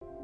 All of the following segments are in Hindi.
नमस्कार,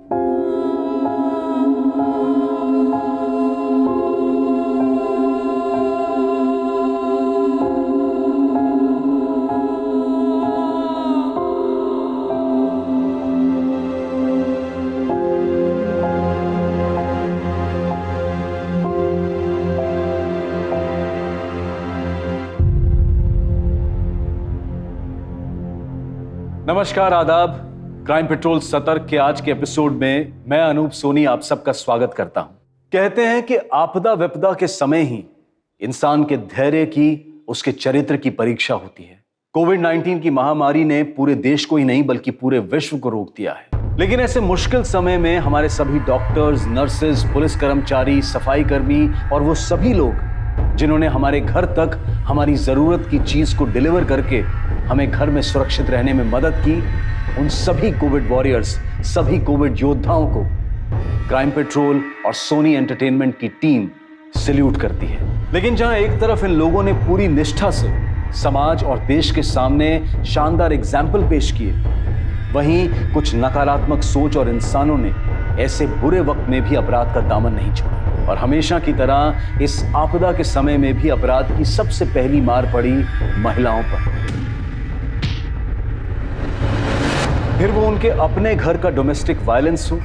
आदाब। क्राइम पेट्रोल सतर्क के आज के एपिसोड में मैं अनूप सोनी आप सबका स्वागत करता हूं। कहते हैं कि आपदा विपदा के समय ही इंसान के धैर्य की, उसके चरित्र की परीक्षा होती है। कोविड-19 की महामारी ने पूरे देश को ही नहीं बल्कि पूरे विश्व को रोक दिया है। लेकिन ऐसे मुश्किल समय में हमारे सभी डॉक्टर्स, नर्सेज, पुलिस कर्मचारी, सफाई कर्मी और वो सभी लोग जिन्होंने हमारे घर तक हमारी जरूरत की चीज को डिलीवर करके हमें घर में सुरक्षित रहने में मदद की, उन सभी कोविड वॉरियर्स, सभी कोविड योद्धाओं को क्राइम पेट्रोल और सोनी एंटरटेनमेंट की टीम सैल्यूट करती है। लेकिन जहां एक तरफ इन लोगों ने पूरी निष्ठा से समाज और देश के सामने शानदार एग्जाम्पल पेश किए, वहीं कुछ नकारात्मक सोच और इंसानों ने ऐसे बुरे वक्त में भी अपराध का दामन नहीं छोड़ा और हमेशा की तरह इस आपदा के समय में भी अपराध की सबसे पहली मार पड़ी महिलाओं पर। फिर वो उनके अपने घर का डोमेस्टिक वायलेंस हो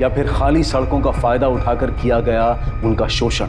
या फिर खाली सड़कों का फायदा उठाकर किया गया उनका शोषण।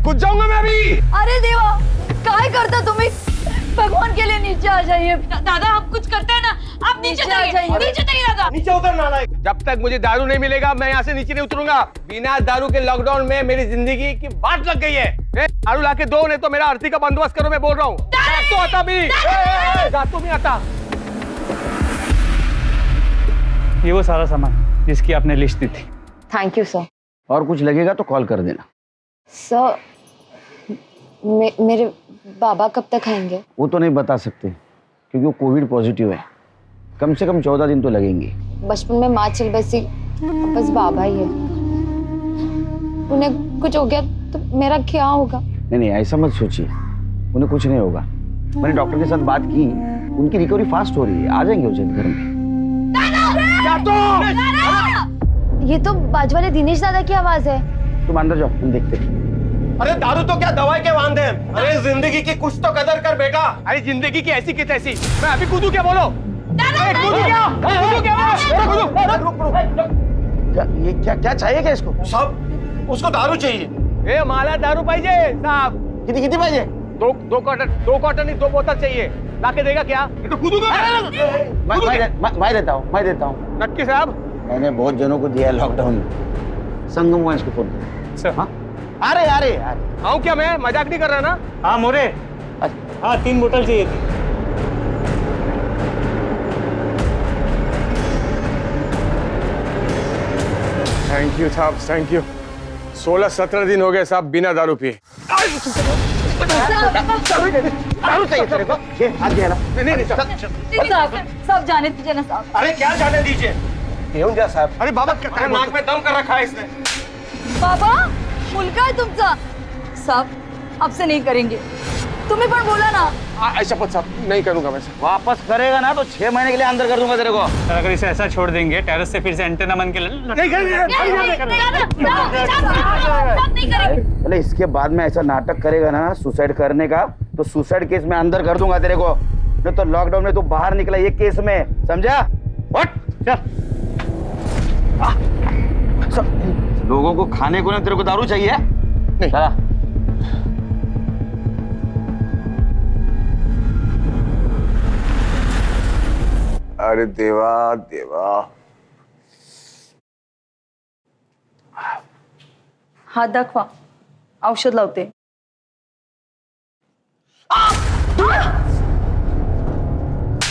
कुछ जाऊंगा मैं अभी। अरे देवा, काय करता तुम्ही? भगवान के लिए नीचे आ जाइए। दादा हम कुछ करते हैं ना, आप नीचे जाइए। नीचे जाइए दादा। नीचे उतर नालायक। जब तक मुझे दारू नहीं मिलेगा मैं यहाँ से नीचे नहीं उतरूंगा। बिना दारू के लॉकडाउन में मेरी जिंदगी की बाट लग गई है। दारू लाके दो, नहीं तो मेरा आरती का बंदोबस्त करो। मैं बोल रहा हूँ तो आता भी जातू भी आता। ये वो सारा सामान जिसकी आपने लिस्ट दी थी। Thank you sir. और कुछ लगेगा तो कॉल कर देना। सर, मेरे बाबा कब तक आएंगे? वो तो नहीं बता सकते क्योंकि वो कोविड पॉजिटिव है। कम से कम 14 दिन तो लगेंगे। बचपन में माँ चल बसी, अब बस बाबा ही है। उन्हें कुछ हो गया तो मेरा क्या होगा? नहीं, ऐसा मत सोचिए, उन्हें कुछ नहीं होगा। मैंने डॉक्टर के साथ बात की, उनकी रिकवरी फास्ट हो रही है। आ जाएंगे उस घर में। ये तो बाजू वाले दिनेश दादा की आवाज है। तुम अंदर जाओ, हम देखते हैं। अरे दारू तो क्या दवाई के वांदे हैं। अरे जिंदगी की कुछ तो कदर कर बेटा। अरे जिंदगी की ऐसी की तैसी। मैं अभी कूदू क्या बोलो? कूदू क्या? ये क्या चाहिए क्या इसको? सब उसको दारू चाहिए। ए माला दारू पाइजे साहब। कितनी पाइजे? दो क्वार्टर नहीं, 2 बोतल चाहिए। लाके देगा क्या? तो कूदू मैं देता हूँ। नक्की साहब, मैंने बहुत जनों को दिया है लॉकडाउन में। संगम हुआ इसको फोन। हाँ? अरे आऊं क्या? मैं मजाक नहीं कर रहा ना। हाँ मोरे, हाँ 3 बोतल चाहिए थी। थैंक यू साहब, थैंक यू। 16-17 दिन हो गए साहब बिना दारू पिए। दारू चाहिए तेरे को? ये हाथ दिया ना। नहीं सब जाने दीजिए ना साहब। अरे क्या जाने दीजिए? येऊन जा साहब। अरे बाबा नाक में दम कर रखा है इसने। बाबा मुलगा है तुमचा। साहब आपसे नहीं करेंगे, तुम्हें पर बोला ना। ऐसा पत साहब नहीं करूंगा वैसे। वापस करेगा ना तो 6 महीने के लिए अंदर कर दूंगा तेरे को। अगर इसे ऐसा छोड़ देंगे टेरेस से फिर से एंटेना बन के नहीं करेंगे। अरे इसके बाद में ऐसा नाटक करेगा ना सुसाइड करने का, तो सुसाइड केस में अंदर कर दूंगा तेरे को। नहीं तो लॉकडाउन में तू बाहर निकला ये केस में, समझा? चल। लोगों को खाने को ना तेरे को दारू चाहिए? नहीं। चला। अरे देवा देवा। हात दाखवा, औषध लावते.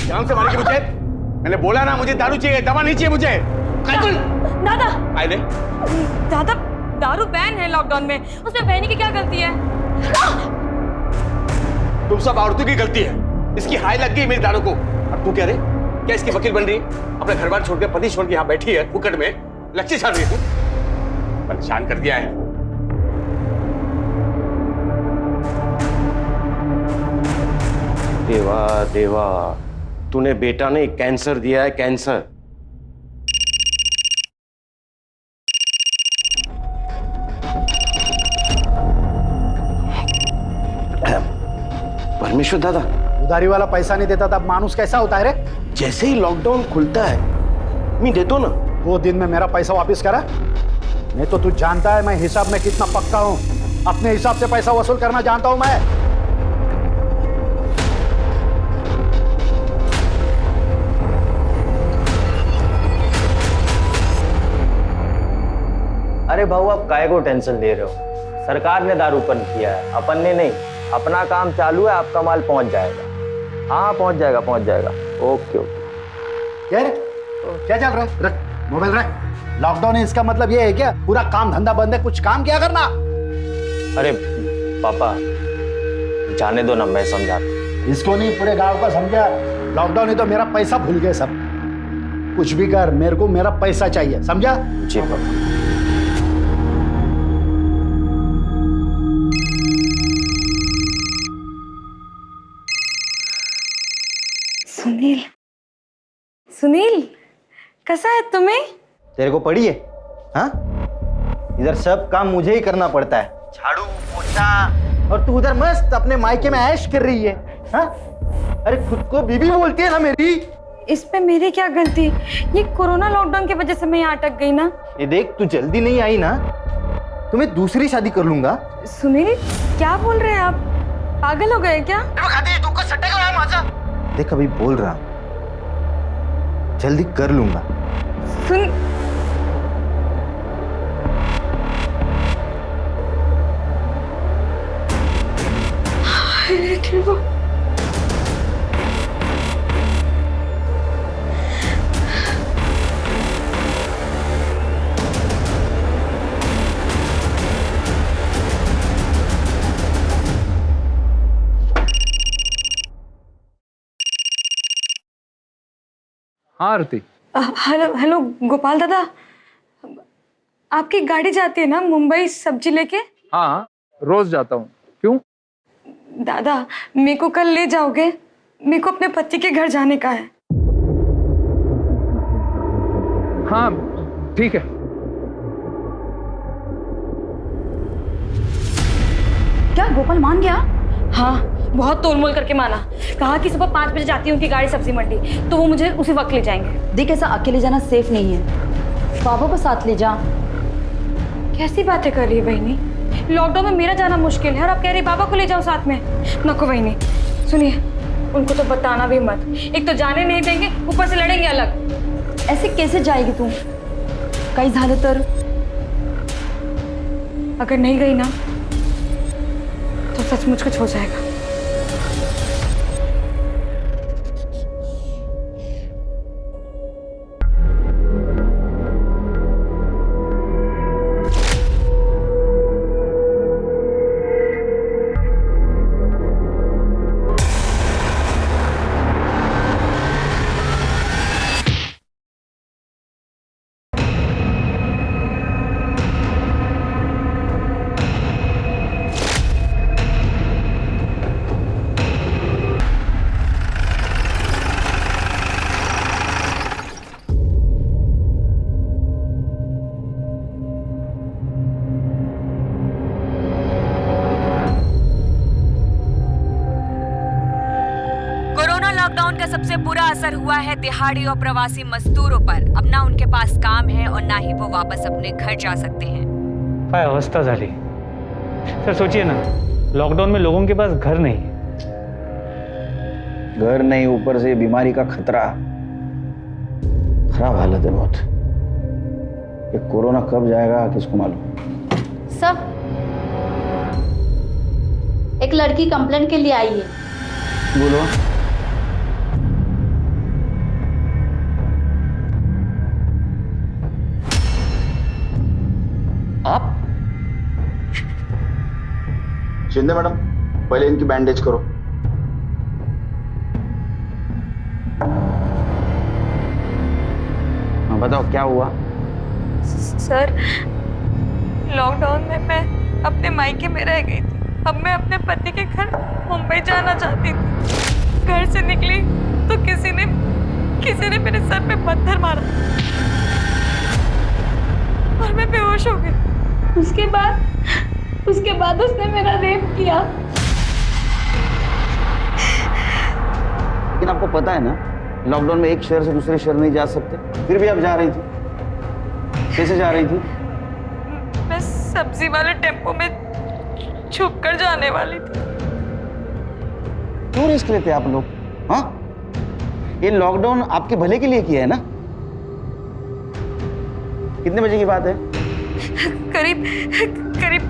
जान से मारेगी मुझे? मैंने बोला ना मुझे दारू चाहिए, दवा नहीं चाहिए मुझे। दादा, आइले दादा, दारू बैन है लॉकडाउन में, उसमें बहनी की क्या गलती है? तुम सब औरतों की गलती है। इसकी हाय लग गई मेरी दारू को। अब तू कह रहे क्या इसकी वकील बन रही है? अपने घर बार छोड़ के, पति छोड़ के यहाँ बैठी है फुकट में, लक्ष्य छाड़ रही है तू। परेशान कर दिया है। देवा देवा, तूने बेटा ने कैंसर दिया है, कैंसर। परमेश्वर दादा, उधारी वाला पैसा नहीं देता तब मानुस कैसा होता है रे? जैसे ही लॉकडाउन खुलता है मैं दे दो ना। 2 दिन में मेरा पैसा वापस करा। नहीं तो तू जानता है मैं हिसाब में कितना पक्का हूँ। अपने हिसाब से पैसा वसूल करना जानता हूँ मैं। अरे भाऊ, आप काहे को टेंशन ले रहे हो? सरकार ने दारू बंद किया है, अपन ने नहीं। अपना काम चालू है, आपका माल पहुंच जाएगा। हाँ, पहुंच जाएगा, पहुंच जाएगा। Okay okay. क्या रे? क्या चल रहा है? रख मोबाइल रख। लॉकडाउन है इसका मतलब ये है क्या पूरा काम धंधा बंद है, कुछ काम क्या करना? अरे पापा, जाने दो ना, मैं समझाता। इसको नहीं, पूरे गांव का समझा। लॉकडाउन है तो मेरा पैसा भूल गए सब। कुछ भी कर, मेरे को मेरा पैसा चाहिए, समझा? जी पापा। सुनील, सुनील, कैसा है तुम्हें? तेरे को पड़ी है? हाँ, इधर सब काम मुझे ही करना पड़ता है, झाड़ू पोछा, और तू उधर मस्त अपने मायके में ऐश कर रही है। हाँ, अरे खुद को बीबी बोलती है ना मेरी। इसमें मेरी क्या गलती? ये कोरोना लॉकडाउन की वजह से मैं यहाँ अटक गई ना। ये देख, तू जल्दी नहीं आई ना तो मैं दूसरी शादी कर लूंगा। सुनील, क्या बोल रहे हैं आप? पागल हो गए क्या? देख, अभी बोल रहा हूं, जल्दी कर लूंगा। सुन, ठीक हो? हाँ आरती। हेलो हेलो गोपाल दादा, आपकी गाड़ी जाती है ना मुंबई सब्जी लेके? हाँ, रोज जाता हूँ। क्यों? दादा, मेरे को कल ले जाओगे? मेरे को अपने पति के घर जाने का है। हाँ ठीक है। क्या गोपाल मान गया? हाँ, बहुत तोलमोल करके माना। कहा कि सुबह 5 बजे जाती है उनकी गाड़ी सब्जी मंडी, तो वो मुझे उसी वक्त ले जाएंगे। देख, ऐसा अकेले जाना सेफ नहीं है, बाबा को साथ ले जा। कैसी बातें कर रही है बहनी? लॉकडाउन में मेरा जाना मुश्किल है और आप कह रही बाबा को ले जाओ साथ में। नको बहनी, सुनिए, उनको तो बताना भी मत। एक तो जाने नहीं देंगे, ऊपर से लड़ेंगे अलग। ऐसे कैसे जाएगी तू? काही झालं तर? अगर नहीं गई ना तो सचमुच कुछ हो जाएगा। लॉकडाउन का सबसे बुरा असर हुआ है दिहाड़ी और प्रवासी मजदूरों पर। अब ना उनके पास काम है और ना ही वो वापस अपने घर जा सकते हैं। काय अवस्था झाली सर, सोचिए ना, लॉकडाउन में लोगों के पास घर नहीं, घर नहीं, ऊपर से बीमारी का खतरा। खराब हालत है बहुत। ये कोरोना कब जाएगा किसको मालूम। सर, एक लड़की कंप्लेंट के लिए आई है। बोलो। आप? शिंदे मैडम, पहले इनकी बैंडेज करो। हाँ बताओ क्या हुआ। सर, लॉकडाउन में मैं अपने मायके में रह गई थी। अब मैं अपने पति के घर मुंबई जाना चाहती थी। घर से निकली तो किसी ने मेरे सर पे पत्थर मारा और मैं बेहोश हो गई। उसके बाद उसने मेरा रेप किया। लेकिन आपको पता है ना, लॉकडाउन में एक शहर से दूसरे शहर नहीं जा सकते, फिर भी आप जा रही थी। कैसे जा रही थी? मैं सब्जी वाले टेम्पो में छुप कर जाने वाली थी। क्यों रिस्क लेते आप लोग? हाँ, ये लॉकडाउन आपके भले के लिए किया है ना। कितने बजे की बात है? करीब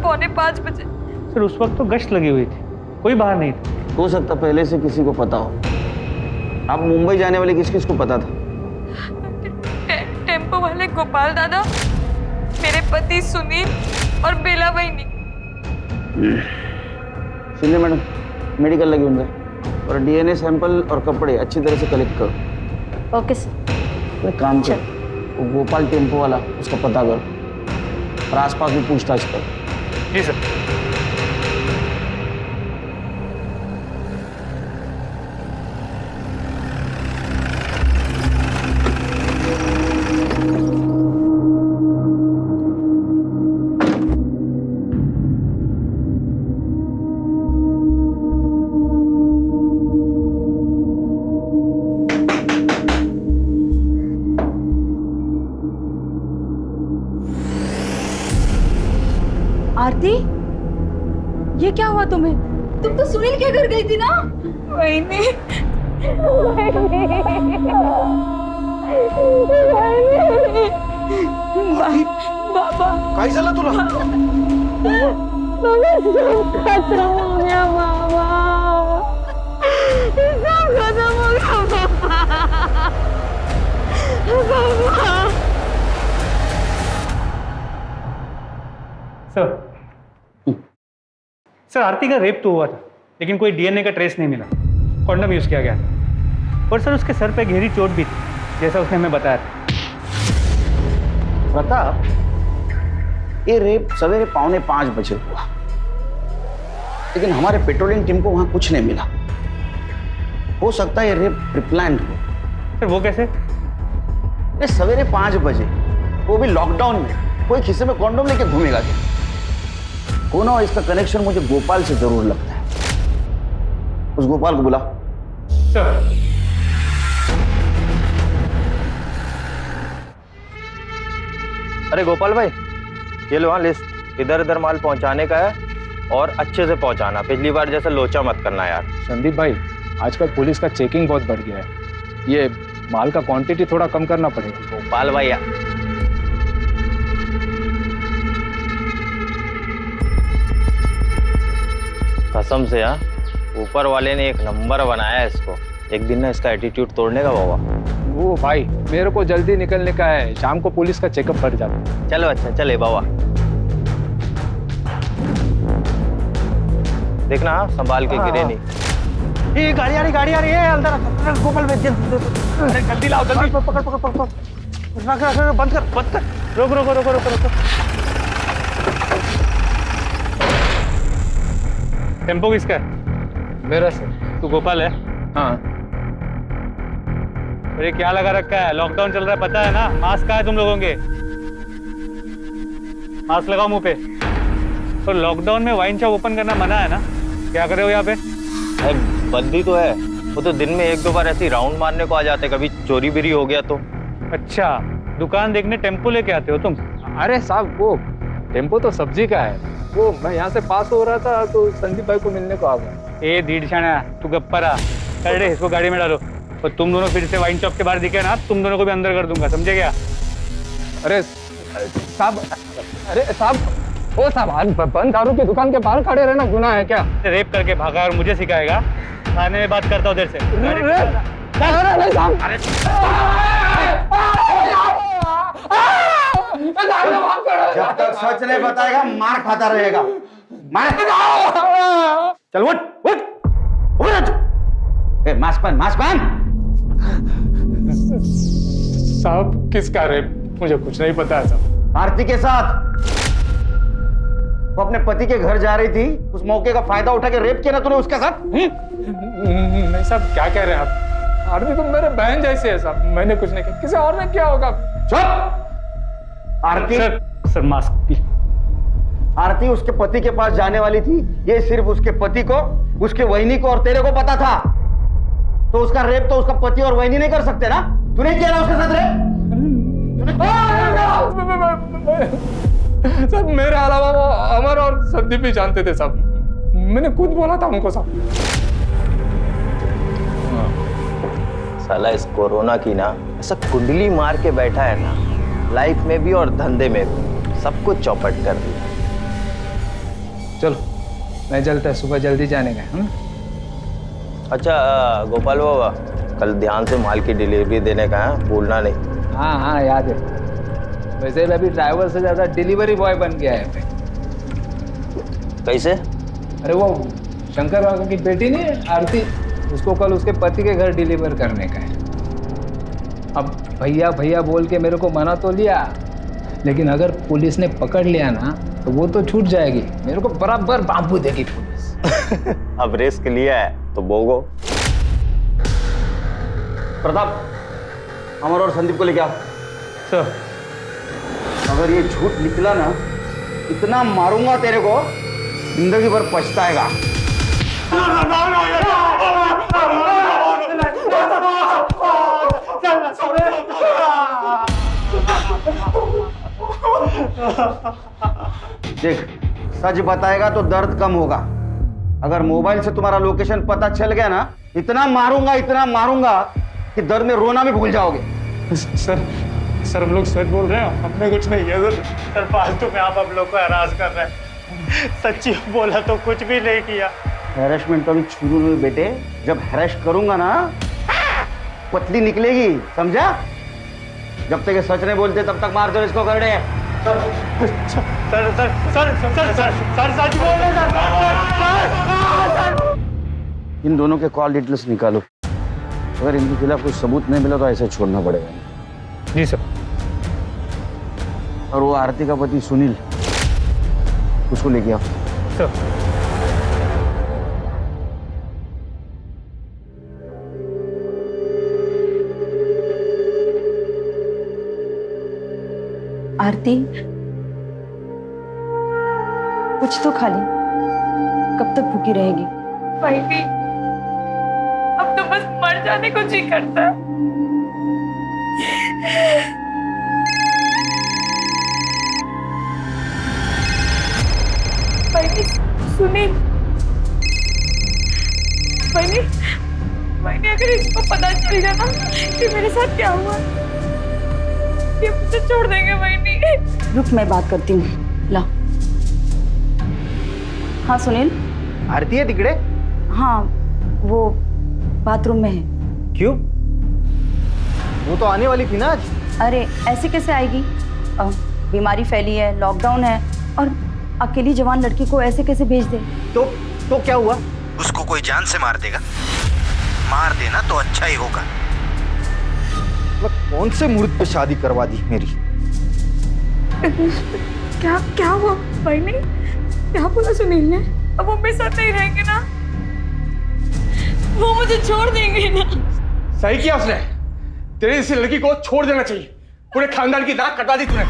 4:45 बजे। सर उस वक्त तो गश्त लगी हुई थी, कोई बाहर नहीं था। हो सकता पहले से किसी को पता हो। आप मुंबई जाने वाले किस किस को पता था? टेम्पो वाले गोपाल दादा, मेरे पति सुनील और बेला बहनी। शिंदे मैडम, मेडिकल लगे होंगे और डीएनए सैंपल और कपड़े अच्छी तरह से कलेक्ट करो। Okay sir. एक काम करो, वो गोपाल टेम्पो वाला, उसका पता करो और आसपास भी पूछताछ करो। जी सर। आरती, ये क्या हुआ तुम्हें? तुम तो सुनील के घर गई थी ना? वही नहीं। बाबा, काय झालं तुला? खत्म हो गया बाबा। सब खत्म हो गया बाबा। सर आरती का रेप तो हुआ था, लेकिन कोई डीएनए का ट्रेस नहीं मिला। कॉन्डम यूज किया गया था। और सर उसके सर पे गहरी चोट भी थी, जैसा उसने हमें बताया था। प्रताप, ये रेप सवेरे 4:45 बजे हुआ, लेकिन हमारे पेट्रोलिंग टीम को वहां कुछ नहीं मिला। हो सकता है ये रेप प्रीप्लान्ड हो। सर वो कैसे? ये सवेरे 5 बजे, वो भी लॉकडाउन में, कोई खिस्से में कॉन्डोम लेके घूमेगा क्या? कौन हो, इसका कनेक्शन मुझे गोपाल से जरूर लगता है। उस गोपाल को बुला। सर अरे गोपाल भाई, ये लो हाँ लिस्ट। इधर इधर माल पहुंचाने का है और अच्छे से पहुंचाना। पिछली बार जैसा लोचा मत करना यार। संदीप भाई, आजकल पुलिस का चेकिंग बहुत बढ़ गया है। ये माल का क्वांटिटी थोड़ा कम करना पड़ेगा। गोपाल भाई कसम से हाँ, ऊपर वाले ने एक नंबर बनाया है इसको। एक दिन ना इसका एटीट्यूड तोड़ने का बाबा। वो भाई, मेरे को जल्दी निकलने का है, शाम को पुलिस का चेकअप पड़ जाता है। चलो अच्छा, चले बाबा। देखना हाँ, संभाल के गिरे नहीं। ये गाड़ी आ रही है। अंदर गोपाल भाई, जल्दी लाओ, जल्दी पकड़। बंद कर। रोक। टेम्पो किसका है? मेरा सर। तू गोपाल है? हाँ। अरे क्या लगा रखा है? लॉकडाउन चल रहा है, पता है ना? मास्क कहाँ है तुम लोगों के? मास्क लगाओ मुंह पे। तो लॉकडाउन में वाइन शॉप ओपन करना मना है ना? क्या कर रहे हो यहाँ पे? बंदी तो है, वो तो दिन में 1-2 बार ऐसी राउंड मारने को आ जाते, कभी चोरी बिरी हो गया तो। अच्छा, दुकान देखने टेम्पो लेके आते हो तुम? अरे साहब, वो टेम्पो तो सब्जी का है। वो मैं यहाँ से पास हो रहा था तो संदीप भाई को मिलने को आ गया। ए दीडशाना, तू गप्पा रहा। कर दे, इसको गाड़ी में डालो। और तुम दोनों फिर से वाइन शॉप के बाहर दिखे ना, तुम दोनों को भी अंदर कर दूंगा, समझे क्या? अरे साहब, अरे साहब, ओ साहब, आज बंद दारू की दुकान के बाहर खड़े रहना गुनाह है क्या? रेप करके भागा और मुझे सिखाएगा? थाने में बात करता हूँ देर से। जब तक सच नहीं बताएगा मार खाता रहेगा। मार। चल उठ उठ उठ। मास्क पहन। साहब किसका रेप? मुझे कुछ नहीं पता है साहब। आरती के साथ वो अपने पति के घर जा रही थी, उस मौके का फायदा उठा के रेप किया ना तूने उसके साथ? नहीं साहब, क्या कह रहे हैं आप? आरती तो मेरे बहन जैसे है साहब, मैंने कुछ नहीं किया, किसी और ने क्या होगा? चुप। आरती सर मास्क। आरती उसके पति के पास जाने वाली थी, ये सिर्फ उसके पति को, उसके वहिनी को और तेरे को पता था। तो उसका रेप तो उसका पति और वहिनी नहीं कर सकते ना? तूने किया ना उसके साथ रेप? सब मेरे अलावा वो अमर और संदीप भी जानते थे सब, मैंने खुद बोला था उनको सब। साला इस कोरोना की ना ऐसा कुंडली मार के बैठा है ना, लाइफ में भी और धंधे में भी सब कुछ चौपट कर दिया। चलो मैं चलता है, सुबह जल्दी जाने का। अच्छा गोपाल बाबा, कल ध्यान से माल की डिलीवरी देने का है, भूलना नहीं। हाँ याद है। वैसे भी अभी ड्राइवर से ज्यादा डिलीवरी बॉय बन गया है मैं। कैसे? अरे वो शंकर बाबा की बेटी नहीं आरती, उसको कल उसके पति के घर डिलीवर करने का है। अब भैया भैया बोल के मेरे को मना तो लिया, लेकिन अगर पुलिस ने पकड़ लिया ना तो वो तो छूट जाएगी, मेरे को बराबर बांबू देगी पुलिस। अब रिस्क लिया है तो भोगो। प्रताप, अमर और संदीप को लेके आओ। सर अगर ये झूठ निकला ना, इतना मारूंगा तेरे को, जिंदगी भर पछताएगा। देख, सच बताएगा तो दर्द कम होगा। अगर मोबाइल से तुम्हारा लोकेशन पता चल गया ना, इतना मारूंगा कि दर्द में रोना भी भूल जाओगे। सर हम लोग सच बोल रहे हैं, हमने कुछ नहीं किया सर। सर फालतू में आप लोग को हरास कर रहे हैं, सच्ची बोला तो कुछ भी नहीं किया। हैरेसमेंट तो अभी शुरू हुई बेटे, जब हैरेस करूंगा ना पतली निकलेगी, समझा? जब तक ये सच नहीं बोलते तब तक मार दो इसको। कर दे। सर सच बोल रहे सर। इन दोनों के कॉल डिटेल्स निकालो, अगर इनके खिलाफ कुछ सबूत नहीं मिला तो ऐसे छोड़ना पड़ेगा। जी सर। और वो आरती का पति सुनील, उसको लेके आओ। सर आरती, कुछ तो खा ली, कब तक भूखी रहेगी? भाई भी अब तो बस मर जाने को जी करता है। भाई सुनील, भाई अगर इसको पता चल गया ना कि मेरे साथ क्या हुआ, ये मुझे छोड़ देंगे। भाई रुक, मैं बात करती हूँ। ला। हाँ सुनील। आरती है तिकड़े? हाँ, वो बाथरूम में है। क्यों? वो तो आने वाली थी ना आज। अरे ऐसे कैसे आएगी? बीमारी फैली है, लॉकडाउन है, और अकेली जवान लड़की को ऐसे कैसे भेज दे? तो क्या हुआ? उसको कोई जान से मार देगा? मार देना तो अच्छा ही होगा। कौन से मुहूर्त पे शादी करवा दी मेरी? क्या हुआ भाई ने? क्या बोला सुनील ने? अब वो मेरे साथ नहीं रहेंगे ना, वो मुझे छोड़ देंगे ना। सही किया उसने, तेरे इस लड़की को छोड़ देना चाहिए। पूरे खानदान की नाक कटा दी तूने।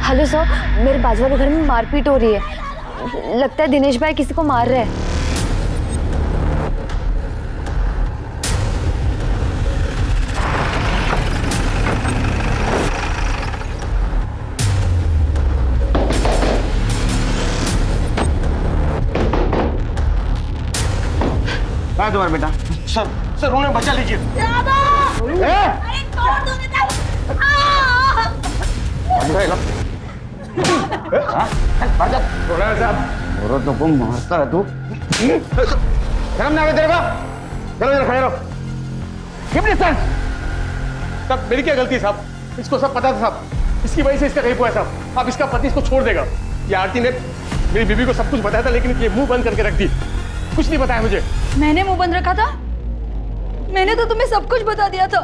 हेलो सर, मेरे बाजू वाले घर में मारपीट हो रही है, लगता है दिनेश भाई किसी को मार रहे हैं। कहाँ है तुम्हारा बेटा? सर उन्हें बचा लीजिए। औरत को मारता है तू? शर्म नहीं आवे तेरे को? चलो इधर खड़े रहो। साहब मेरी क्या गलती है साहब? इसको सब पता था साहब, इसकी वजह से इसका रेप हुआ है साहब। अब इसका पति इसको छोड़ देगा। ये आरती ने मेरी बीवी को सब कुछ बताया था, लेकिन ये मुंह बंद करके रख दी, कुछ नहीं बताया मुझे। मैंने मुंह बंद रखा था? मैंने तो तुम्हें सब कुछ बता दिया था,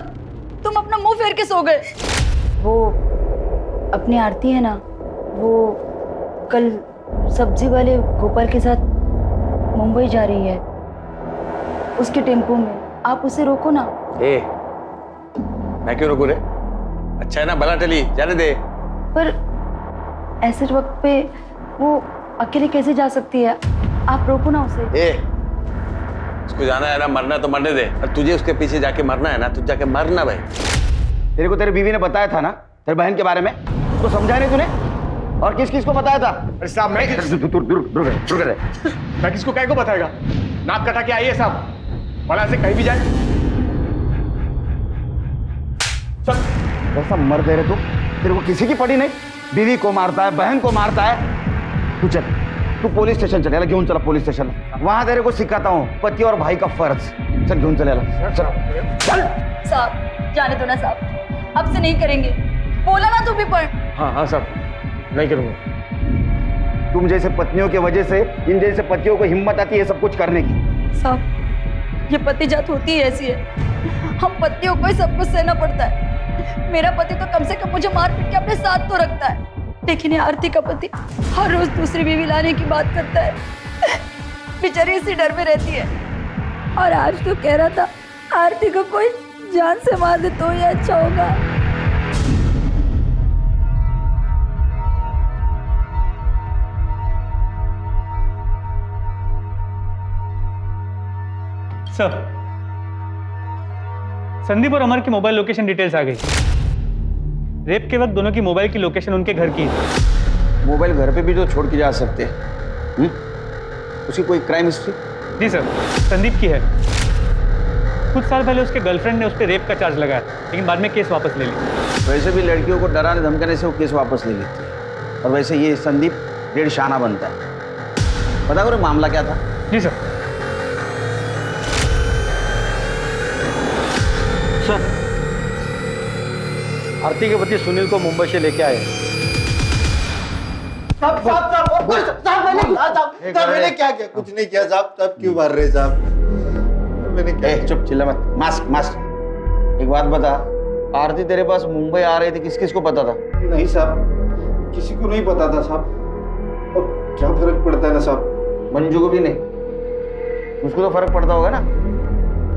तुम अपना मुंह फेर के सो गए। वो अपनी आरती है ना, वो कल सब्जी वाले गोपाल के साथ मुंबई जा रही है, उसके टेम्पो में। आप उसे रोको ना। मैं क्यों रोकू रे? अच्छा है ना, भला टली, जाने दे। पर ऐसे वक्त पे वो अकेले कैसे जा सकती है? आप रोको ना उसे। उसको जाना है ना, मरना तो मरने दे। और तुझे उसके पीछे जाके मरना है ना, तुझे जाके मरना भाई। तेरे को तेरी बीवी ने बताया था ना तेरी बहन के बारे में, तो समझाया नहीं तूने? और किस किस को बताया था? अरे साहब मैं किसको कह को बताएगा? नाक कटा के आइए साहब, भला से कहीं भी जाए। ऐसा मर दे रहे तू, तेरे को किसी की पड़ी नहीं। बीवी को मारता है, बहन को मारता है। तू चल, तू पुलिस स्टेशन चलेगा, घेऊन चला पुलिस स्टेशन। वहां तेरे को सिखाता हूँ पति और भाई का फर्ज। चल घेऊन चलेगा, चल। साहब जाने दो ना साहब, अब से नहीं करेंगे। बोला ना तू भी पढ़। हाँ साहब, नहीं करूंगा। तुम जैसे पत्नियों की वजह से इन जैसे पतियों को हिम्मत आती है सब कुछ करने की। साहब ये पति जात होती है ऐसी है, हम पतियों को ही सब कुछ सहना पड़ता है। मेरा पति तो कम से कम मुझे मार पीट के अपने साथ तो रखता है, लेकिन ये आरती का पति हर रोज दूसरी बीवी लाने की बात करता है। बेचारी इसी डर में रहती है। और आज तो कह रहा था आरती को कोई जान से मार दे तो ये अच्छा होगा। सर, संदीप और अमर की मोबाइल लोकेशन डिटेल्स आ गई। रेप के वक्त दोनों की मोबाइल की लोकेशन उनके घर की है। मोबाइल घर पे भी तो छोड़ के जा सकते हैं। उसकी कोई क्राइम हिस्ट्री? जी सर, संदीप की है। कुछ साल पहले उसके गर्लफ्रेंड ने उस पर रेप का चार्ज लगाया, लेकिन बाद में केस वापस ले लिया। वैसे भी लड़कियों को डराने धमकाने से वो केस वापस ले लेती है। और वैसे ये संदीप डेढ़ शाना बनता है। पता करो मामला क्या था? जी सर। सर, आरती के पति सुनील को मुंबई से लेके आए। मैंने क्या किया? कुछ नहीं किया साहब। तब क्यों मार रहे साहब? मैंने क्या? चुप, चिल्ला मत। मास्क। एक बात बता, आरती तेरे पास मुंबई आ रही थी, किस किस को पता था? नहीं साहब, किसी को नहीं पता था साहब। और क्या फर्क पड़ता है ना साहब? मंजू को भी नहीं? उसको तो फर्क पड़ता होगा ना।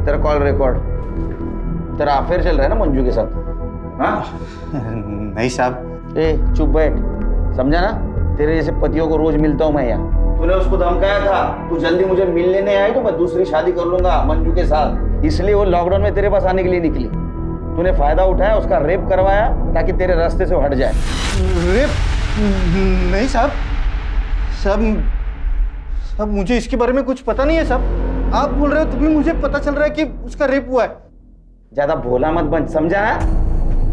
तेरा कॉल रिकॉर्ड, तेरा अफेयर चल रहा है ना मंजू के साथ? हाँ? नहीं साहब। चुप बैठ, समझा ना? तेरे जैसे पतियों को रोज मिलता हूँ मैं यहाँ। तूने उसको धमकाया था, तू जल्दी मुझे मिलने नहीं आई तो मैं दूसरी शादी कर लूंगा मंजू के साथ, इसलिए वो लॉकडाउन में तेरे पास आने के लिए निकली। तूने फायदा उठाया, उसका रेप करवाया ताकि तेरे रास्ते से हट जाए। रेप? नहीं साहब। सब मुझे इसके बारे में कुछ पता नहीं है साहब। आप बोल रहे हो तो भी मुझे पता चल रहा है कि उसका रेप हुआ है। ज्यादा भोला मत बन, समझा ना?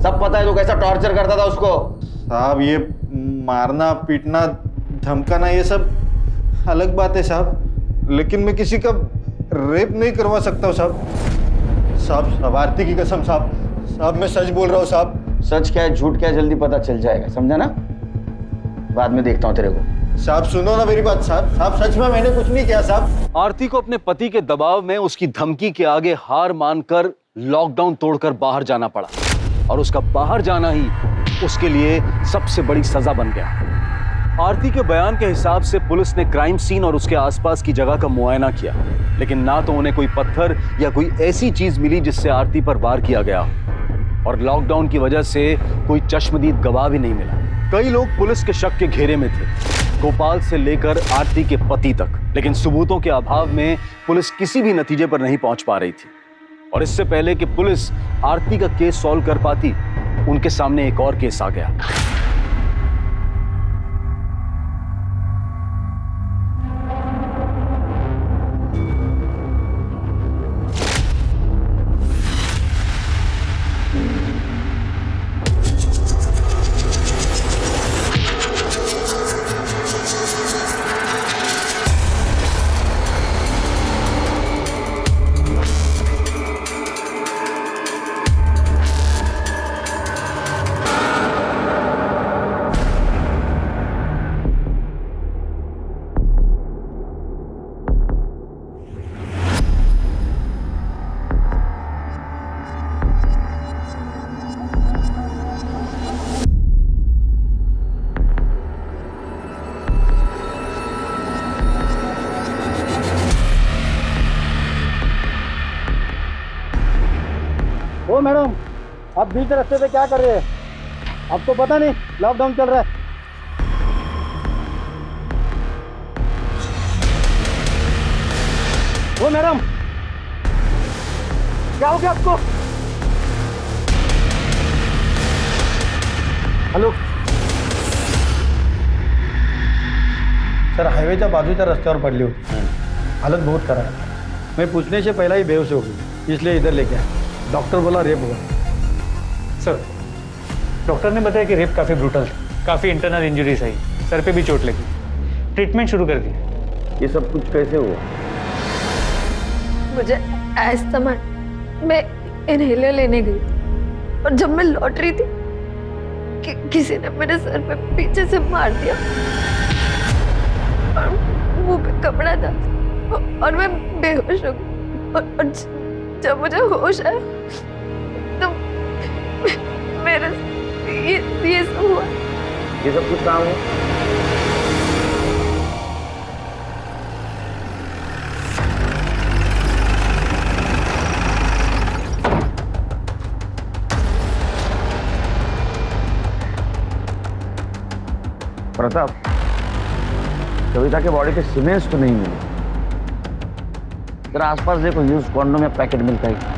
सब पता है तो कैसा टॉर्चर करता था उसको। साहब ये मारना पीटना धमकाना ये सब अलग बात है साहब, लेकिन मैं किसी का रेप नहीं करवा सकता हूँ साहब। साहब आरती की कसम साहब, मैं सच बोल रहा हूँ साहब। सच क्या है झूठ क्या है जल्दी पता चल जाएगा, समझा ना? बाद में देखता हूँ तेरे को। साहब सुनो ना मेरी बात साहब, सच में मैंने कुछ नहीं किया साहब। आरती को अपने पति के दबाव में उसकी धमकी के आगे हार मानकर लॉकडाउन तोड़कर बाहर जाना पड़ा, और उसका बाहर जाना ही उसके लिए सबसे बड़ी सजा बन गया। आरती के बयान के हिसाब से पुलिस ने क्राइम सीन और उसके आसपास की जगह का मुआयना किया, लेकिन ना तो उन्हें कोई पत्थर या कोई ऐसी चीज मिली जिससे आरती पर वार किया गया, और लॉकडाउन की वजह से कोई चश्मदीद गवाह भी नहीं मिला। कई लोग पुलिस के शक के घेरे में थे, गोपाल से लेकर आरती के पति तक, लेकिन सबूतों के अभाव में पुलिस किसी भी नतीजे पर नहीं पहुंच पा रही थी। और इससे पहले कि पुलिस आरती का केस सॉल्व कर पाती, उनके सामने एक और केस आ गया। ओ मैडम, आप बीच रास्ते पे क्या कर रहे हैं? आपको पता नहीं लॉकडाउन चल रहा है? ओ मैडम, क्या हो गया आपको? हॅलो सर, हायवेच्या बाजूच्या रस्त्यावर पडली होती, हालत बहुत खराब है। मैं पूछने से पहला ही बेहोश हो गई, इसलिए इधर लेके आया। डॉक्टर बोला रेप हुआ। सर, डॉक्टर ने बताया कि रेप काफ़ी ब्रूटल था, काफ़ी इंटरनल इंजरीज आई, सर पे भी चोट लगी, ट्रीटमेंट शुरू कर दी। ये सब कुछ कैसे हुआ? मुझे अस्थमा, मैं इनहेलर लेने गई थी और जब मैं लौट रही थी किसी ने मेरे सर पे पीछे से मार दिया और मुंह पे कपड़ा था और मैं बेहोश हो गई। और जब मुझे होश आया तो मेरे ये सब हुआ। ये सब कुछ काम है? प्रताप, कविता के बॉडी पे सीमेंट्स तो नहीं मिले। जरा आसपास देखो, यूज कॉन्डोम या पैकेट मिलता है।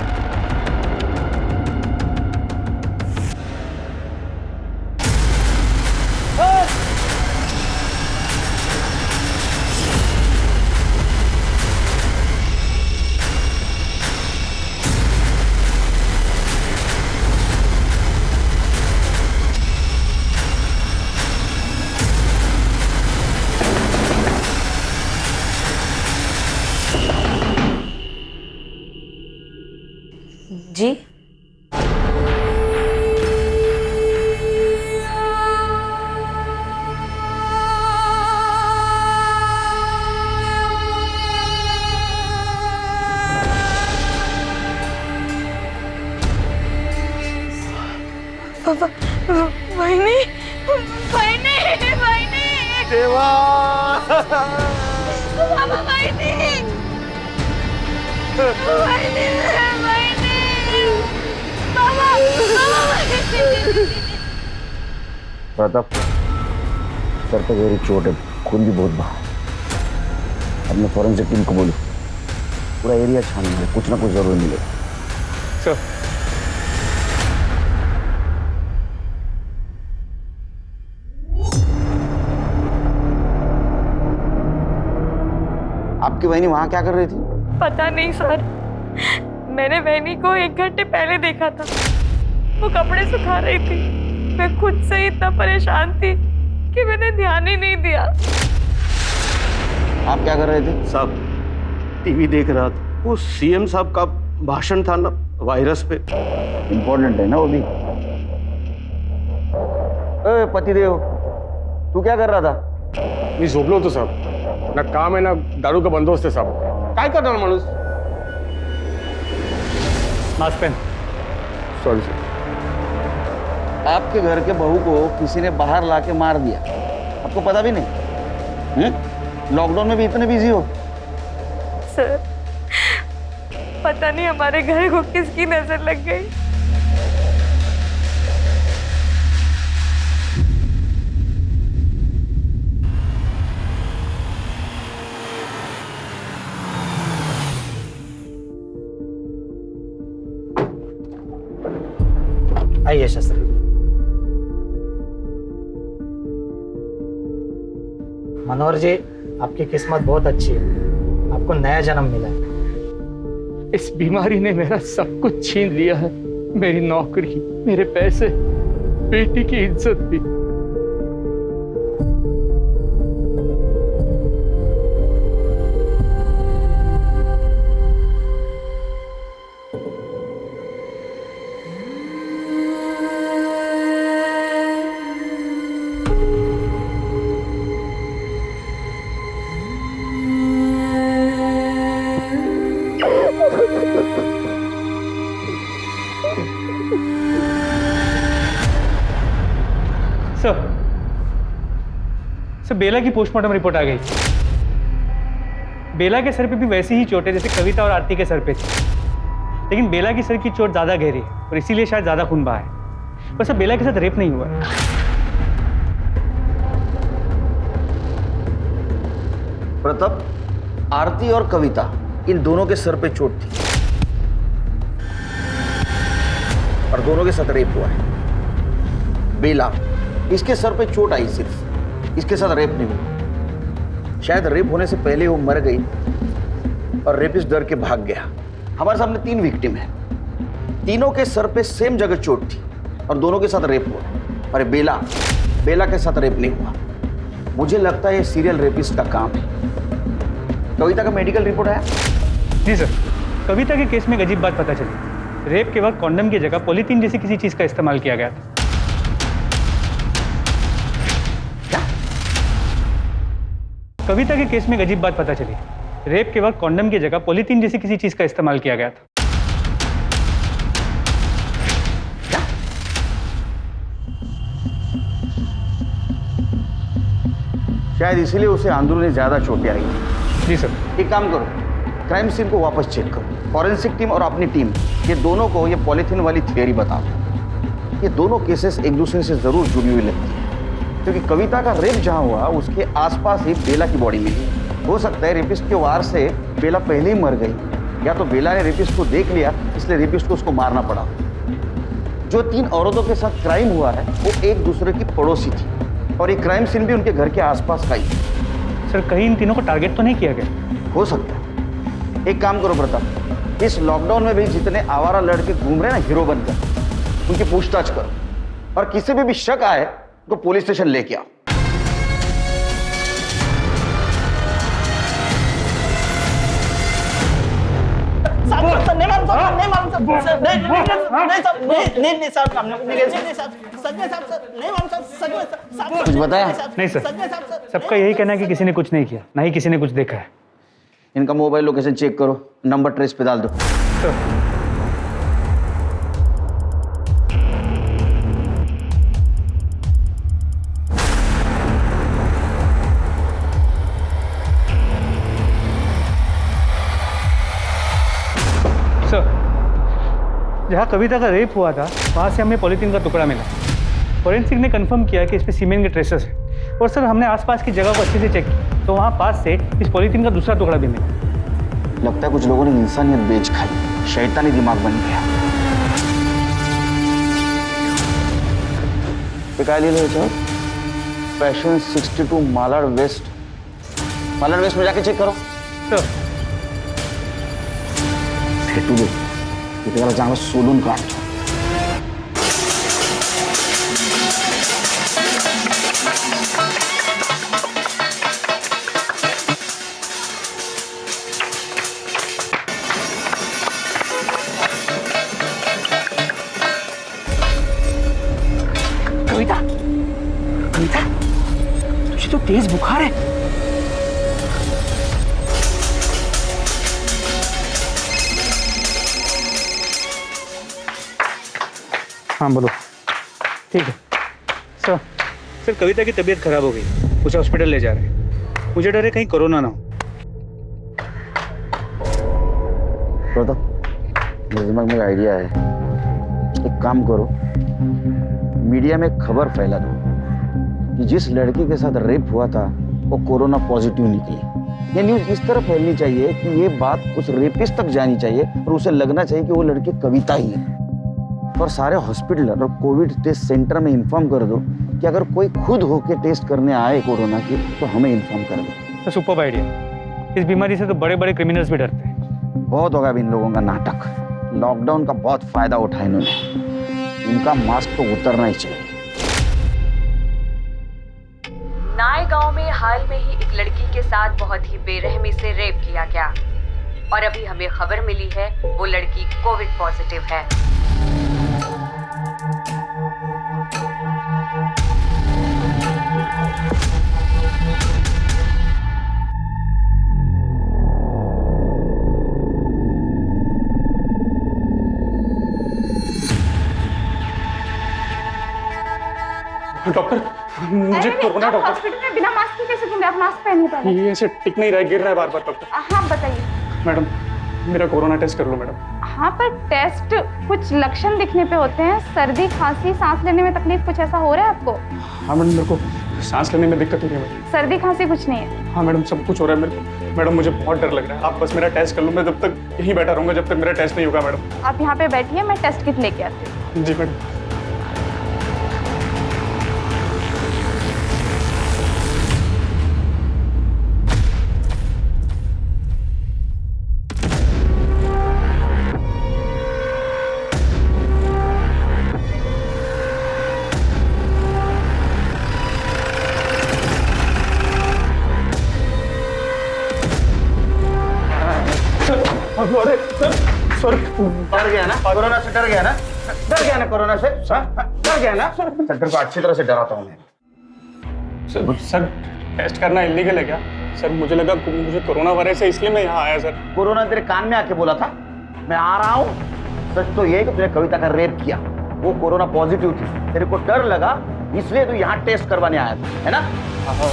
जी वहीनी, वहीनी, वहीनी, देवा, बाबा वहीनी, वहीनी, वहीनी, बाबा, बाबा वहीनी। प्रताप, सर पे गहरी चोट है, खून भी बहुत बहा। अब मैं फॉरेंसिक टीम को बोलूं, पूरा एरिया छानना है, कुछ ना कुछ जरूर मिलेगा। सर, आपकी बहनी वहां क्या कर रही थी? पता नहीं सर, मैंने वहीनी को 1 घंटे पहले देखा था, वो कपड़े सुखा रही थी। मैं खुद से इतना परेशान थी कि मैंने ध्यान ही नहीं दिया। आप क्या कर रहे थे? साहब, टीवी देख रहा था, वो सीएम साहब का भाषण था ना वायरस पे। इम्पोर्टेंट है ना वो भी। ए पतिदेव, तू क्या कर रहा था? मी झोपलो होतो साहब, ना काम आहे ना दारू का बंदोबस्त आहे साहब। काय करणार माणूस? मास्क पहन। Sorry sir. आपके घर के बहू को किसी ने बाहर लाके मार दिया, आपको पता भी नहीं? लॉकडाउन में भी इतने बिजी हो? सर, पता नहीं हमारे घर को किसकी नजर लग गई। आइए शास्त्री। मनोहर जी, आपकी किस्मत बहुत अच्छी है, आपको नया जन्म मिला है। इस बीमारी ने मेरा सब कुछ छीन लिया है, मेरी नौकरी, मेरे पैसे, बेटी की इज्जत भी। सर, बेला की पोस्टमार्टम रिपोर्ट आ गई। बेला के सर पे भी वैसी ही चोटें जैसे कविता और आरती के सर पे थी। लेकिन बेला की सर की चोट ज़्यादा गहरी है और इसीलिए शायद ज़्यादा खून बहा है। वैसे बेला के साथ रेप नहीं हुआ है। प्रताप, आरती और कविता इन दोनों के सर पे चोट थी और दोनों के साथ रेप हुआ है। बेला, इसके सर पे चोट आई सिर्फ, इसके साथ रेप नहीं हुआ। शायद रेप होने से पहले वो मर गई और रेपिस्ट डर के भाग गया। हमारे सामने 3 विक्टिम है, तीनों के सर पे सेम जगह चोट थी और दोनों के साथ रेप हुआ। और बेला के साथ रेप नहीं हुआ। मुझे लगता है ये सीरियल रेपिस्ट का काम है। कविता का मेडिकल रिपोर्ट आया? जी सर, कविता के केस में एक अजीब बात पता चली। रेप के वक्त कॉन्डम की जगह पॉलीथीन जैसी किसी चीज का इस्तेमाल किया गया था। कविता के केस में एक अजीब बात पता चली। रेप के वक्त कॉन्डम की जगह पॉलीथीन जैसी किसी चीज का इस्तेमाल किया गया था। शायद इसीलिए उसे अंदरूनी ज्यादा चोटें आई। जी सर। एक काम करो, क्राइम सीन को वापस चेक करो। फॉरेंसिक टीम और अपनी टीम, ये दोनों को ये पॉलीथीन वाली थियरी बताओ। ये दोनों केसेस एक दूसरे से जरूर जुड़ी हुई लगती है, क्योंकि कविता का रेप जहां हुआ उसके आसपास ही बेला की बॉडी मिली। हो सकता है रेपिस्ट के वार से बेला पहले ही मर गई, या तो बेला ने रेपिस्ट को देख लिया इसलिए रेपिस्ट को उसको मारना पड़ा। जो 3 औरतों के साथ क्राइम हुआ है वो एक दूसरे की पड़ोसी थी और ये क्राइम सीन भी उनके घर के आसपास का ही। सर, कहीं इन तीनों को टारगेट तो नहीं किया गया? हो सकता है। एक काम करो प्रताप, इस लॉकडाउन में भी जितने आवारा लड़के घूम रहे हैं ना हीरो बनकर, उनकी पूछताछ करो और किसी पे भी शक आए तो पुलिस स्टेशन लेके आओ। कुछ बताया? नहीं सर, सबका यही कहना है कि किसी ने कुछ नहीं किया, ना ही किसी ने कुछ देखा है। इनका मोबाइल लोकेशन चेक करो, नंबर ट्रेस पे डाल दो। सर, जहाँ कविता का रेप हुआ था वहाँ से हमें पॉलीथीन का टुकड़ा मिला। फॉरेंसिक ने कंफर्म किया कि इस पे सीमेंट के ट्रेसेस हैं। और सर, हमने आसपास की जगह को अच्छे से चेक किया तो वहाँ पास से इस पॉलीथीन का दूसरा टुकड़ा भी मिला। लगता है कुछ लोगों ने इंसानियत बेच खाई, शैतानी दिमाग बन गया। पैशन 62 मालाड वेस्ट में जाके चेक करो। सर, फेटू दे, त्याला चांगलं सोलून काढतो। कविता, तुझे तो तेज बुखार है। हाँ बोलो। ठीक है सर। सर, कविता की तबीयत खराब हो गई, उसे हॉस्पिटल ले जा रहे हैं। मुझे डर है कहीं कोरोना ना हो। तो मेरे दिमाग में आइडिया है। एक काम करो, मीडिया में खबर फैला दो कि जिस लड़की के साथ रेप हुआ था वो कोरोना पॉजिटिव निकली। ये न्यूज़ इस तरह फैलनी चाहिए कि ये बात उस रेपिस्ट तक जानी चाहिए और उसे लगना चाहिए कि वो लड़की कविता ही है। और सारे हॉस्पिटल और कोविड टेस्ट सेंटर में इन्फॉर्म कर दो कि अगर कोई खुद होके टेस्ट करने आए कोरोना की तो हमें इन्फॉर्म कर दो। तो सुपर आइडिया। इस बीमारी से तो बड़े बड़े क्रिमिनल्स भी डरते हैं। बहुत होगा अब इन लोगों का नाटक। लॉकडाउन का बहुत फायदा उठाया इन्होंने। इनका मास्क तो उतरना ही चाहिए। नाय गांव में हाल में ही एक लड़की के साथ बहुत ही बेरहमी से रेप किया गया और अभी हमें खबर मिली है वो लड़की कोविड पॉजिटिव है। डॉक्टर, मुझे कोरोना। डॉक्टर, हॉस्पिटल में बिना मास्क के कैसे घूमे? आप मास्क पहनिए पहले। ये ऐसे टिक नहीं रहा है, गिर रहा है बार बार। डॉक्टर, हाँ बताइए। मैडम मेरा कोरोना टेस्ट कर लो मैडम। हाँ यहाँ पर टेस्ट कुछ लक्षण दिखने पे होते हैं, सर्दी, खांसी, सांस लेने में तकलीफ, कुछ ऐसा हो रहा है आपको? हाँ मैडम, मेरे को सांस लेने में दिक्कत हो रही है मैडम। सर्दी खांसी कुछ नहीं है? हाँ मैडम, सब कुछ हो रहा है मेरे को। मैडम मुझे बहुत डर लग रहा है, आप बस मेरा टेस्ट कर लो, मैं जब तक यहीं बैठा रहूँगा जब तक मेरा टेस्ट नहीं होगा मैडम। आप यहाँ पे बैठिए, मैं टेस्ट किट लेके आती हूँ। जी मैडम। अरे सर डर गया ना कोरोना से? डर गया ना? डर गया ना कोरोना से? डर गया ना? सेंटर को अच्छी तरह से डराता हूँ मैं। सर टेस्ट करना इलीगल है क्या? सर मुझे लगा मुझे कोरोना वायरस है इसलिए मैं यहाँ आया सर। कोरोना तेरे कान में आके बोला था मैं आ रहा हूँ? सच तो ये है कि तूने कविता का रेप किया, वो कोरोना पॉजिटिव थी, तेरे को डर लगा इसलिए तू यहाँ टेस्ट करवाने आया था, है ना?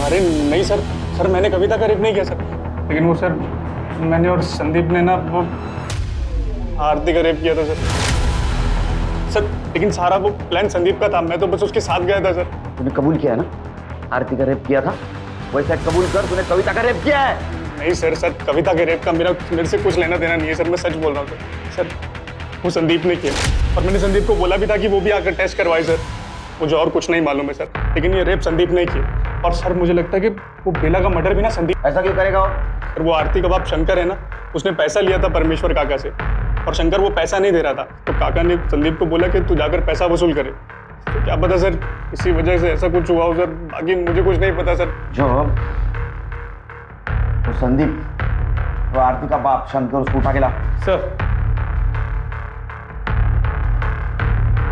अरे नहीं सर, सर मैंने कविता का रेप नहीं किया सर, लेकिन वो सर मैंने और संदीप ने ना वो आरती का रेप किया था सर। लेकिन सारा वो प्लान संदीप का था, मैं तो बस उसके साथ गया था सर। तूने कबूल किया है ना आरती का रेप किया था? वैसे कबूल कर, तूने कविता का रेप किया है? नहीं सर, कविता के रेप का मेरे से कुछ लेना देना नहीं है सर, मैं सच बोल रहा हूँ सर। वो संदीप ने किया और मैंने संदीप को बोला भी था कि वो भी आकर टेस्ट करवाए सर। मुझे और कुछ नहीं मालूम है सर, लेकिन ये रेप संदीप ने किया। और सर मुझे लगता है कि वो बेला का मर्डर भी ना संदीप। ऐसा क्यों करेगा वो? सर वो आरती का बाप शंकर है ना, उसने पैसा लिया था परमेश्वर काका से और शंकर वो पैसा नहीं दे रहा था, तो काका ने संदीप को बोला कि तू जाकर पैसा वसूल करे। तो क्या पता सर इसी वजह से ऐसा कुछ हुआ हो सर, बाकी मुझे कुछ नहीं पता सर। जो तो संदीप, वो आरती का बाप शंकर, उसको उठा के ला। सर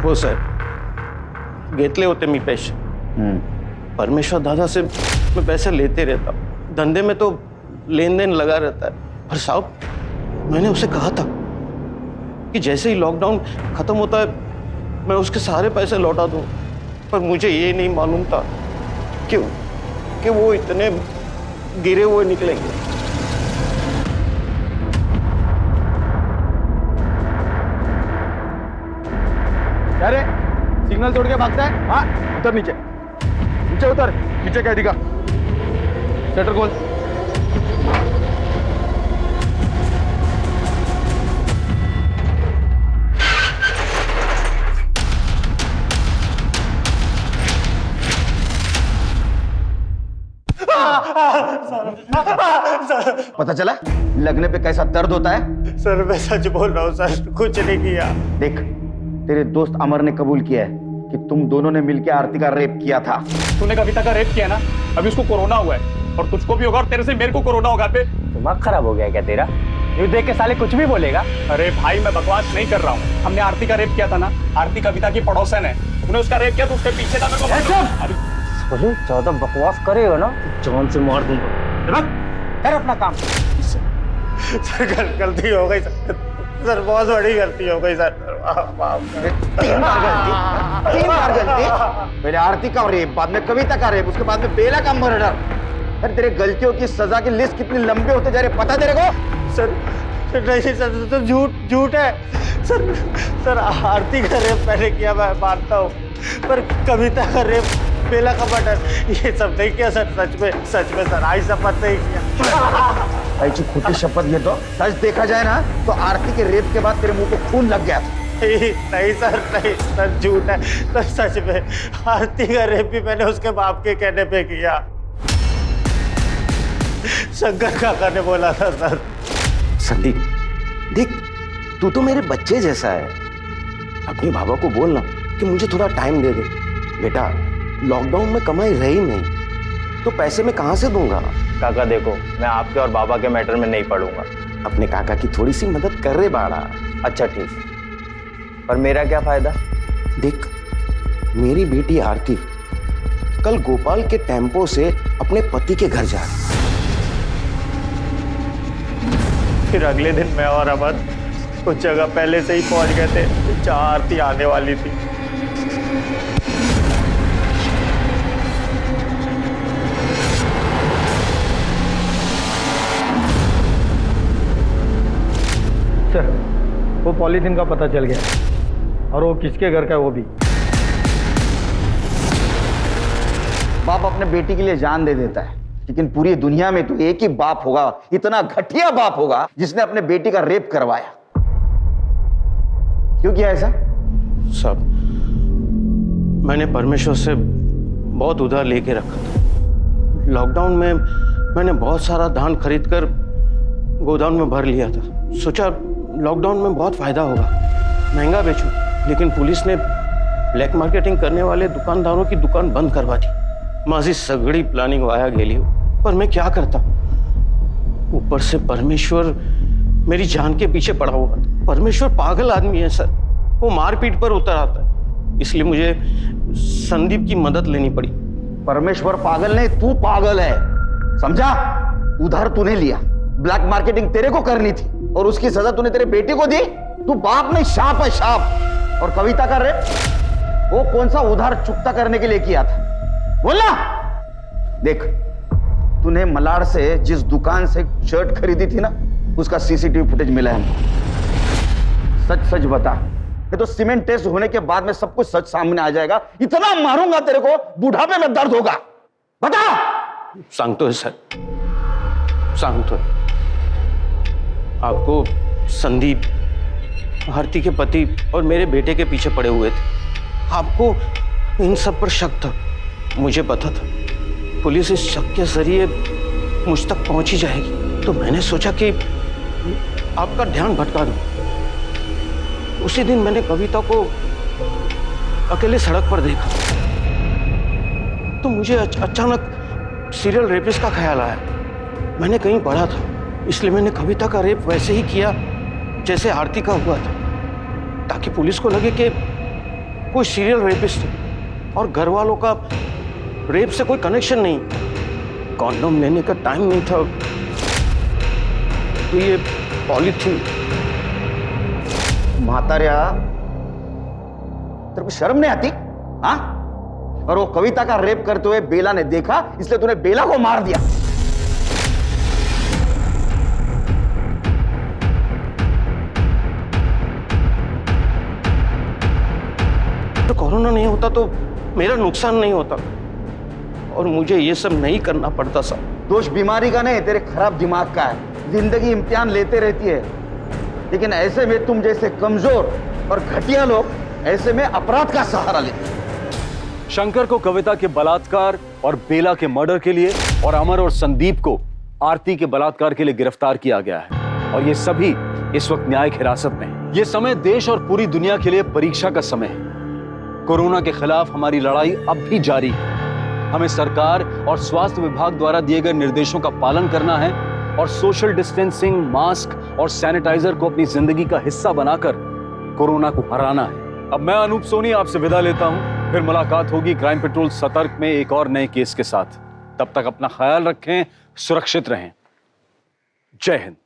हो साहेब घेतले होते मी पैसे, परमेश्वर दादा से मैं पैसे लेते रहता, धंधे में तो लेन देन लगा रहता है। पर साहब मैंने उसे कहा था कि जैसे ही लॉकडाउन खत्म होता है मैं उसके सारे पैसे लौटा दूं, पर मुझे ये नहीं मालूम था कि वो इतने गिरे हुए निकलेंगे। अरे सिग्नल तोड़ के भागता है? हाँ उतर, नीचे नीचे उतर, नीचे क्या दिखा? शटर खोल। पता चला लगने पे कैसा दर्द होता है? सर मैं सच बोल रहा हूँ सर, कुछ नहीं किया। देख तेरे दोस्त अमर ने कबूल किया है कि तुम दोनों ने मिलकर आरती का रेप किया था। तूने कविता का रेप किया ना, अभी उसको कोरोना हुआ है और तुझको भी होगा और तेरे से मेरे को कोरोना होगा। बे दिमाग खराब हो गया क्या तेरा? ये देख के साले कुछ भी बोलेगा। अरे भाई मैं बकवास नहीं कर रहा हूँ, हमने आरती का रेप किया था ना, आरती कविता की पड़ोसन है, तूने उसका रेप किया तो उसके पीछे था मेरे को। बोलो ज्यादा बकवास करेगा ना जान से मार दूंगा। कर अपना काम। सर गलती हो गई सर, बहुत बड़ी गलती हो गई सर। तीन बार गलती। पहले आरती का रेप, बाद में कविता का रेप, उसके बाद में बेला का मर्डर। अरे तेरे गलतियों की सजा की लिस्ट कितनी लंबी होते जा रही, पता तेरे को? सर नहीं सर, तो झूठ है सर। आरती का रेप मैंने किया, मैं मानता हूँ, पर कविता का रेप, बेला का मर्डर, ये सब नहीं किया सर। सच में सर, आई शपथ नहीं किया। ऐसी खोटी शपथ ले तो सच देखा जाए ना तो आरती के रेप के बाद तेरे मुंह को खून लग गया था। नहीं सर झूठ है सर, सच में आरती का रेप भी मैंने उसके बाप के कहने पे किया। शंकर काका ने बोला था सर। संदीप देख, तू तो मेरे बच्चे जैसा है, अपने बाबा को बोलना कि मुझे थोड़ा टाइम दे दे। बेटा लॉकडाउन में कमाई रही नहीं तो पैसे मैं कहाँ से दूंगा? काका देखो, मैं आपके और बाबा के मैटर में नहीं पड़ूंगा। अपने काका की थोड़ी सी मदद कर रहे बाड़ा। अच्छा ठीक, पर मेरा क्या फायदा? देख मेरी बेटी आरती कल गोपाल के टेम्पो से अपने पति के घर जा रही, फिर अगले दिन मैं और अमर उस जगह पहले से ही पहुंच गए थे जहाँ आरती आने वाली थी। सर वो पॉलीथीन का पता चल गया और वो किसके घर का है वो भी। बाप अपने बेटी के लिए जान दे देता है, लेकिन पूरी दुनिया में तो एक ही बाप होगा, इतना घटिया बाप होगा जिसने अपने बेटी का रेप करवाया। क्यों किया ऐसा? साहब, मैंने परमेश्वर से बहुत उधार लेके रखा था। लॉकडाउन में मैंने बहुत सारा धान खरीदकर गोदाम में भर लिया था। सोचा लॉकडाउन में बहुत फायदा होगा, महंगा बेचूं, लेकिन पुलिस ने ब्लैक मार्केटिंग करने वाले दुकानदारों की दुकान बंद करवा दी। माझी सगड़ी प्लानिंग वाया गेली, पर मैं क्या करता। ऊपर से परमेश्वर मेरी जान के पीछे पड़ा हुआ था। परमेश्वर पागल आदमी है सर, वो मारपीट पर उतर आता है, इसलिए मुझे संदीप की मदद लेनी पड़ी। परमेश्वर पागल नहीं, तू पागल है, समझा? उधार तूने लिया, ब्लैक मार्केटिंग तेरे को करनी थी और उसकी सजा तूने तेरे बेटे को दी। तू बाप नहीं, शाप है, शाप। और कविता का रेप, वो कौन सा उधार चुकता करने के लिए किया था? बोलना। देख, तूने मलाड से जिस दुकान से शर्ट खरीदी थी ना, उसका सीसीटीवी फुटेज मिला है हमको। सच सच बता, ये तो सीमेंट टेस्ट होने के बाद में सब कुछ सच सामने आ जाएगा। इतना मारूंगा तेरे को, बुढ़ापे में दर्द होगा। बता। सांगतो है सर, सांगतो है। आपको संदीप, आरती के पति और मेरे बेटे के पीछे पड़े हुए थे। आपको इन सब पर शक था, मुझे पता था। पुलिस इस शक के जरिए मुझ तक पहुंच ही जाएगी, तो मैंने सोचा कि आपका ध्यान भटका दूं। उसी दिन मैंने कविता को अकेले सड़क पर देखा, तो मुझे अचानक सीरियल रेपिस्ट का ख्याल आया। मैंने कहीं पढ़ा था, इसलिए मैंने कविता का रेप वैसे ही किया जैसे आरती का हुआ था, ताकि पुलिस को लगे कि कोई सीरियल रेपिस्ट है और घर वालों का रेप से कोई कनेक्शन नहीं। कॉन्डोम लेने का टाइम नहीं था, तो ये पॉलीथीन। मातारिया, तेरे को शर्म नहीं आती? हाँ? और वो कविता का रेप करते हुए बेला ने देखा, इसलिए तूने बेला को मार दिया। तो कोरोना नहीं होता तो मेरा नुकसान नहीं होता और मुझे ये सब नहीं करना पड़ता साहब। दोष बीमारी का नहीं, तेरे खराब दिमाग का है। जिंदगी इम्तिहान लेते रहती है, लेकिन ऐसे में तुम जैसे कमजोर और घटिया लोग ऐसे में अपराध का सहारा लेते हैं। शंकर को कविता के बलात्कार और बेला के मर्डर के लिए और अमर और संदीप को आरती के बलात्कार के लिए गिरफ्तार किया गया है और ये सभी इस वक्त न्यायिक हिरासत में हैं। ये समय देश और पूरी दुनिया के लिए परीक्षा का समय है। कोरोना के खिलाफ हमारी लड़ाई अब भी जारी है। हमें सरकार और स्वास्थ्य विभाग द्वारा दिए गए निर्देशों का पालन करना है और सोशल डिस्टेंसिंग, मास्क और सैनिटाइजर को अपनी जिंदगी का हिस्सा बनाकर कोरोना को हराना है। अब मैं अनूप सोनी आपसे विदा लेता हूं, फिर मुलाकात होगी क्राइम पेट्रोल सतर्क में एक और नए केस के साथ। तब तक अपना ख्याल रखें, सुरक्षित रहें। जय हिंद।